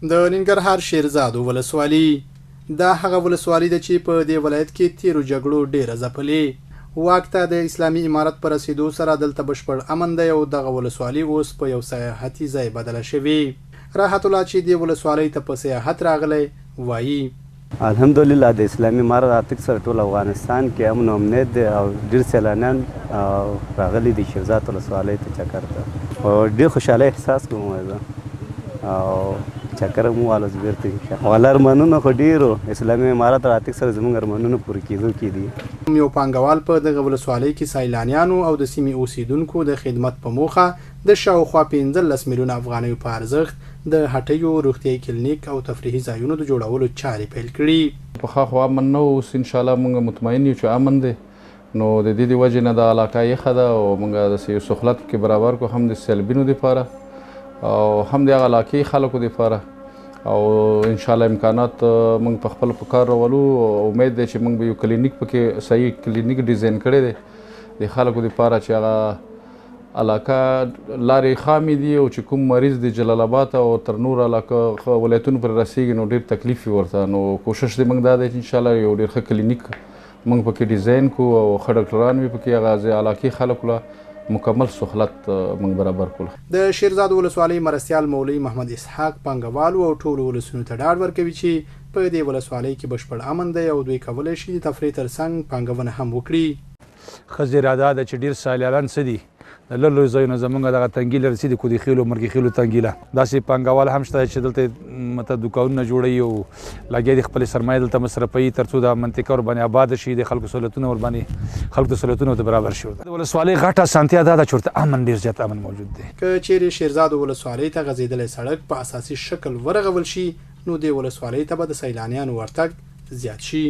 د ننګرهار شیرزادو ولسوالي دا هغه ولسوالي ده چې په دې ولایت کې تیرو جګړو ډیره ځپلې. واک ته د اسلامي امارت پر رسیدو سره دلته بشپړ امن دی او دغه ولسوالي اوس په یو سیاحتي ځای بدله شوې. راحت الله چې دې ولسوالۍ ته په سیاحت راغلی وایي الحمدلله د اسلامي امارت راتګ سره ټول افغانستان کې امن او امنیت دی او ډېر سیلانیان راغلي دي شیرزاد ولسوالۍ ته چکر ته او ډېر خوشحالۍ احساس کوم زه او چکر مو والوز بیرته ولا ارمانونه خو ډېرو اسلامي امارت راتګ سره زموږ ارمانونه پوره کېدو کې دي. یو پانګوال په دغه ولسوالۍ کې سیلانیانو او د سیمې اوسیدونکو د خدمت په موخه د شاوخوا 15 میلیونه افغانیو په ارزښت د هټیو روغتیایي کلینیک او تفریحي ځایونو د جوړولو چارې پیل کړي. پخوا خو امن نه اوس انشاءالله موږ مطمئن یو چې امن دی نو د دې وجې نه د علاقه یخه ده او موږ د یو سهولت کې برابر کو هم د سیلبینو دپاره او هم د هغه علاقې خلکو دپاره او انشاءالله امکانات موږ په خپل په کار راولو. امید دی چې موږ به یو کلینیک پکې صحیح کلینیک ډیزاین کړی دی د خلکو دپاره چې هغه علاقه لارې خامې دي او چې کوم مریض د جلالاباد او تر نور علاقه ولایتونو پر رسیږي نو ډېر تکلیف وي ورته. نو کوشش دی موږ دا دی چې انشاءالله یو ډېر ښه کلینیک موږ پکې ډیزاین کو او ښه ډاکټران وي پکې هغه علاقې خلکو له مکمل سهولت موږ برابر کړو. د شیرزادو ولسوالۍ مرستیال مولوي محمد اسحاق پانګوالو او ټولو ولسونو ته ډاډ ورکوي چې په دې ولسوالۍ کې بشپړ امن دی او دوی کولی شي د تفریح ترڅنګ پانګونه هم وکړي. ښه اراده ده چې ډېر سیلانیان څه دي د لرلو ځایونه زموږ دغه تنګي لرسي د کودي خیلو مرګي خیلو تنګي له داسې پانګوال هم شته چې دلته مته دوکانونه جوړوي او لګیا دي خپل سرمایه دلته مصرفوي ترڅو د منطقه ورباندې آباد شي د خلکو سهولتونه ورباندې خلکو ته سهولتونه ورته برابر شي. د ولسوالۍ غټه اسانتیا دا ده چې ورته امن ډېر زیات امن موجود دی. که چیرې شیرزادو ولسوالۍ ته غځېدلی سړک په اساسي شکل ورغول شي نو دې ولسوالۍ ته به د سیلانیانو ورتګ زیات شي.